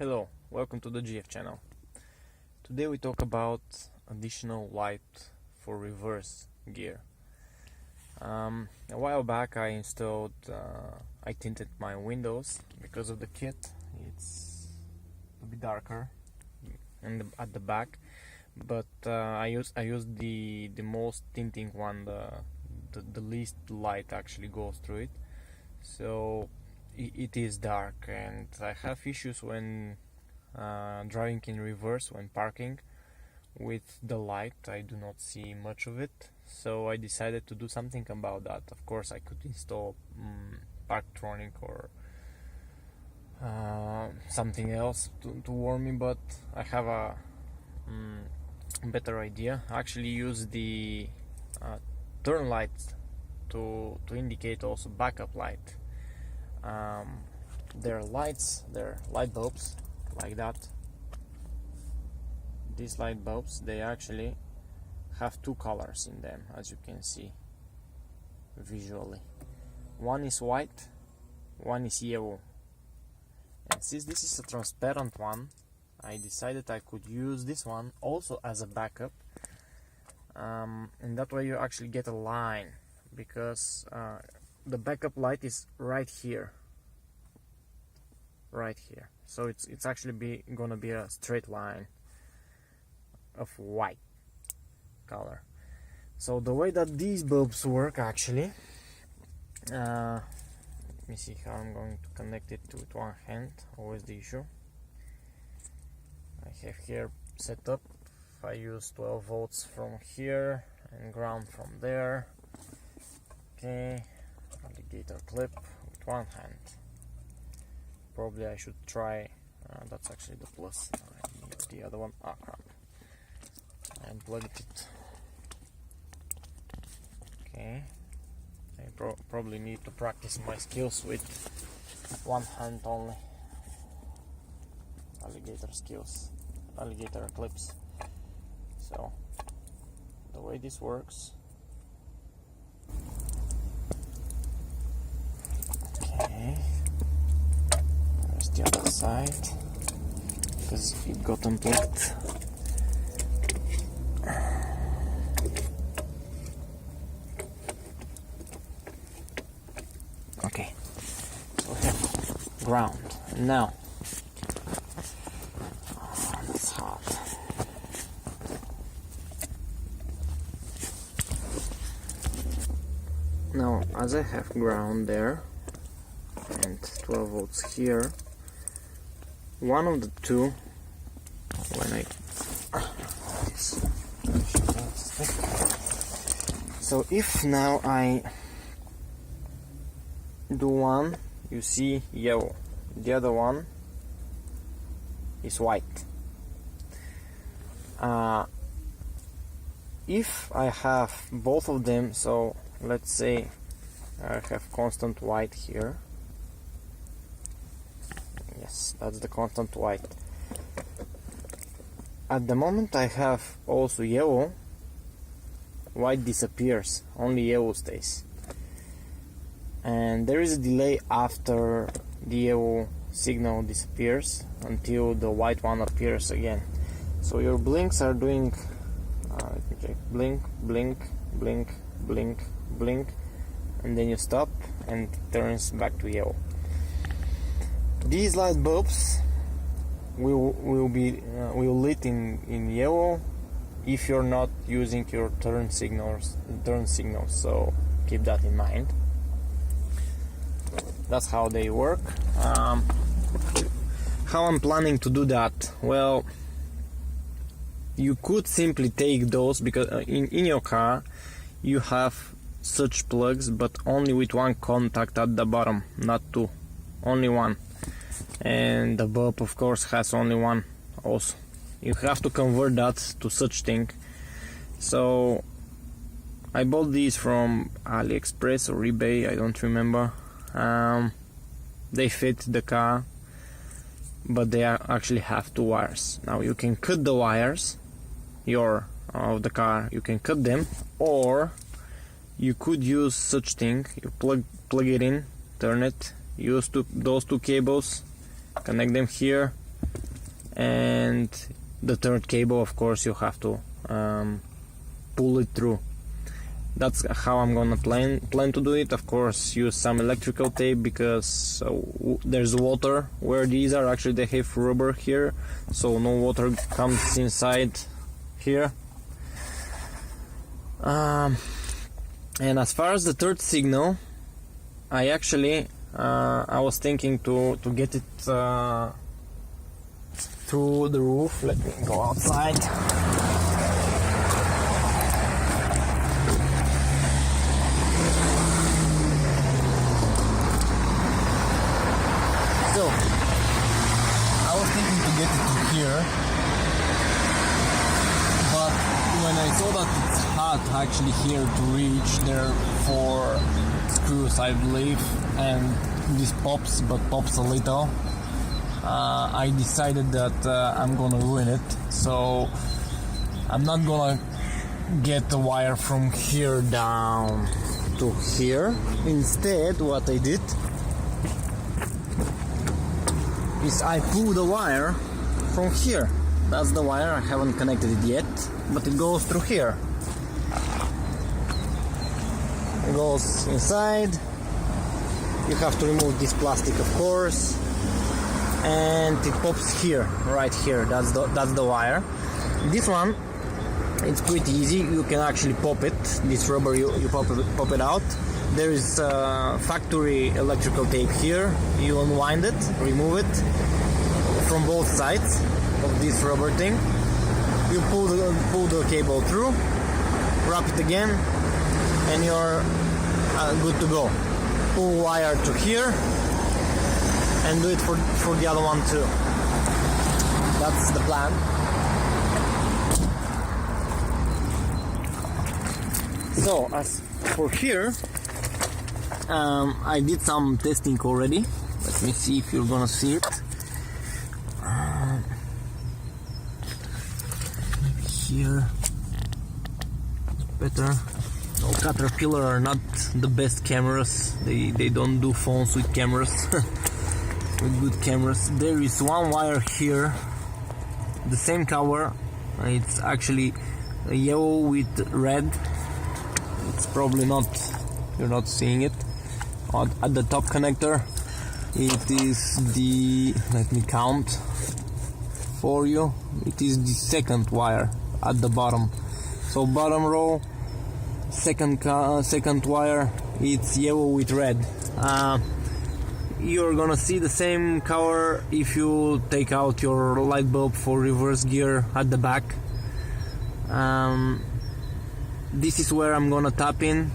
Hello, welcome to the GF channel. Today we talk about additional light for reverse gear. A while back I tinted my windows because of the kit. It's a bit darker at the back, but I used the most tinting one, the least light actually goes through it, so it is dark, and I have issues when driving in reverse when parking with the light. I do not see much of it, so I decided to do something about that. Of course I could install Parktronic or something else to warn me, but I have a better idea. I actually use the turn lights to indicate also backup light. They're light bulbs like that. These light bulbs, they actually have two colors in them, as you can see visually. One is white, one is yellow, and since this is a transparent one, I decided I could use this one also as a backup, and that way you actually get a line, because the backup light is right here, so it's actually gonna be a straight line of white color. So the way that these bulbs work actually, let me see how I'm going to connect it with one hand, always the issue. I have here set up, I use 12 volts from here and ground from there. Okay, alligator clip with one hand. Probably I should try, that's actually the plus, I need the other one. Ah, crap, I unplugged it. Okay, I probably need to practice my skills with one hand only. Alligator skills, alligator clips. So the way this works, okay, there's the other side because it got unplugged. Okay, so we have ground. Now, that's hot. Now, as I have ground there and 12 volts here, one of the two, when I so if now I do one, you see yellow, the other one is white. If I have both of them, so let's say I have constant white here. Yes, that's the constant white. At the moment I have also yellow, white disappears, only yellow stays. And there is a delay after the yellow signal disappears until the white one appears again. So your blinks are doing, let me check, blink, blink, blink, blink, blink, and then you stop and it turns back to yellow. These light bulbs will lit in yellow if you're not using your turn signals, so keep that in mind. That's how they work. How I'm planning to do that? Well, you could simply take those, because in your car you have such plugs, but only with one contact at the bottom, not two, only one. And the bulb of course has only one also. You have to convert that to such thing. So I bought these from AliExpress or eBay, I don't remember. They fit the car, but they actually have two wires. Now you can cut the wires of the car, you can cut them, or you could use such thing. You plug it in, turn it, use those two cables, connect them here, and the third cable, of course, you have to pull it through. That's how I'm gonna plan to do it. Of course, use some electrical tape because there's water where these are. Actually, they have rubber here, so no water comes inside here. And as far as the third signal, I actually I was thinking to get it through the roof. Let me go outside. So I was thinking to get it to here, but when I saw that it's hot actually here to reach, there are 4 screws I believe, and this pops a little, I decided that I'm gonna ruin it, so I'm not gonna get the wire from here down to here. Instead, what I did is I pull the wire from here. That's the wire, I haven't connected it yet, but it goes through here. It goes inside. You have to remove this plastic, of course, and it pops here, right here. That's the wire. This one, it's pretty easy. You can actually pop it. This rubber, you pop it out. There is factory electrical tape here. You unwind it, remove it from both sides of this rubber thing. You pull the cable through, wrap it again, and you're good to go. Pull wire to here and do it for the other one too. That's the plan. So as for here, I did some testing already. Let me see if you're gonna see it. Here, better. No, Caterpillar are not the best cameras. They don't do phones with cameras, with good cameras. There is one wire here, the same color. It's actually yellow with red. It's probably not, you're not seeing it. At the top connector, it is the, let me count for you. It is the second wire at the bottom. So bottom row, second wire, it's yellow with red. You're gonna see the same color if you take out your light bulb for reverse gear at the back. This is where I'm gonna tap in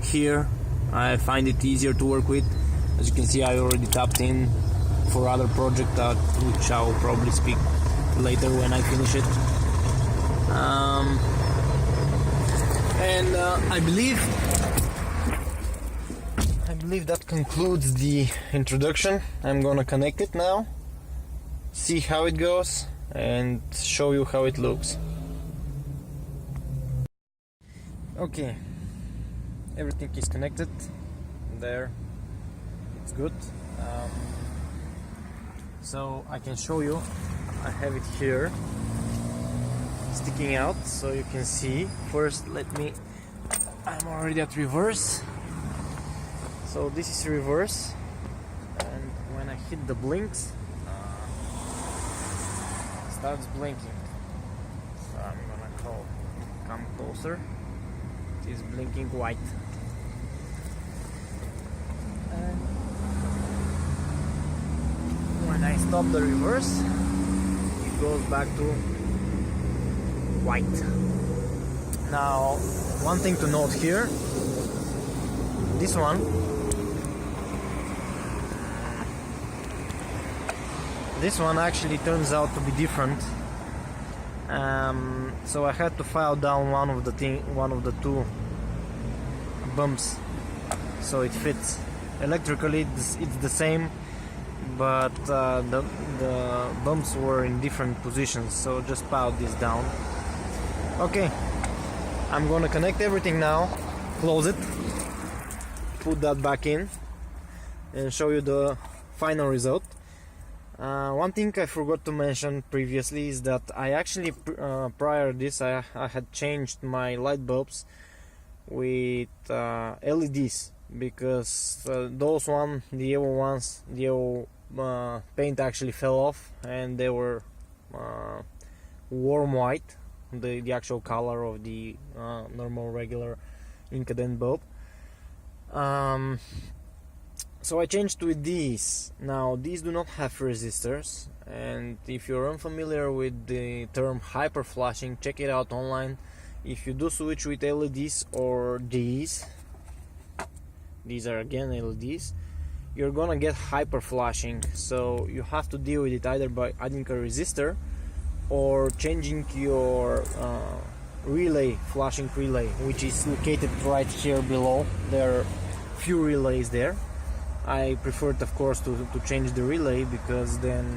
here. I find it easier to work with. As you can see, I already tapped in for other project which I'll probably speak later when I finish it. And I believe that concludes the introduction. I'm gonna connect it now, see how it goes, and show you how it looks. Okay, everything is connected there, it's good. So I can show you, I have it here sticking out so you can see. First I'm already at reverse, so this is reverse, and when I hit the blinks, it starts blinking. So I'm gonna come closer. It is blinking white, and when I stop the reverse, it goes back to white. Now, one thing to note here, this one actually turns out to be different. So I had to file down one of the two bumps so it fits. Electrically it's the same, but the bumps were in different positions, so just piled this down. Okay, I'm gonna connect everything now, close it, put that back in, and show you the final result. One thing I forgot to mention previously is that I actually prior to this I had changed my light bulbs with LEDs, because those the yellow ones, the yellow paint actually fell off, and they were warm white, the actual color of the normal regular incandescent bulb. So I changed with these. Now these do not have resistors, and if you're unfamiliar with the term hyper flashing, check it out online. If you do switch with LEDs or these are again LEDs, you're gonna get hyper flashing. So you have to deal with it either by adding a resistor or changing your relay, flashing relay, which is located right here below. There are few relays there. I preferred, of course, to change the relay, because then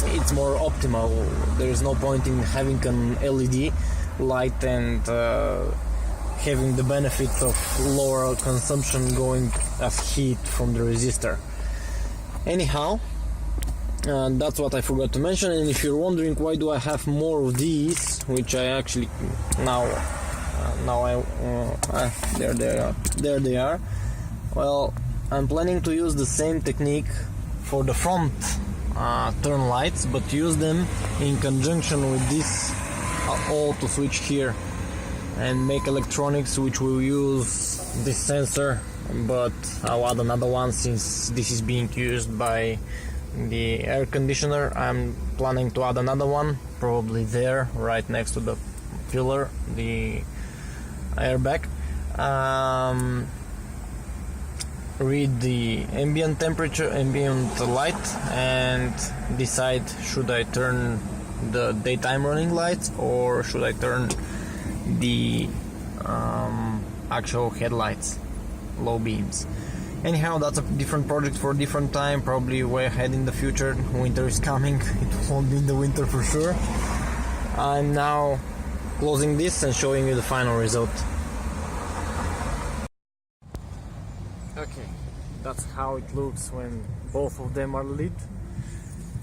it's more optimal. There is no point in having an LED light and having the benefit of lower consumption going as heat from the resistor. Anyhow, that's what I forgot to mention. And if you're wondering why do I have more of these, which I actually there they are. Well, I'm planning to use the same technique for the front turn lights, but use them in conjunction with this auto switch here, and make electronics which will use this sensor, but I'll add another one since this is being used by the air conditioner. I'm planning to add another one, probably there, right next to the pillar, the airbag. Read the ambient temperature, ambient light, and decide should I turn the daytime running lights or should I turn the actual headlights, low beams. Anyhow, that's a different project for a different time, probably way ahead in the future. Winter is coming, it won't be in the winter for sure. I'm now closing this and showing you the final result. Okay, that's how it looks when both of them are lit,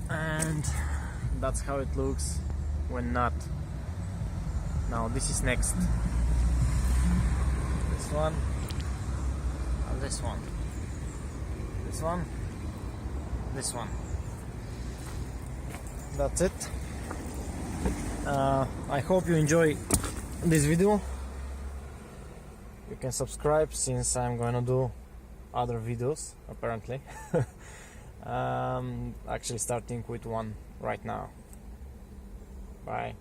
and that's how it looks when not. Now this is next. This one, and this one. This one, this one. That's it. I hope you enjoy this video. You can subscribe since I'm gonna do other videos apparently. Actually starting with one right now. Bye.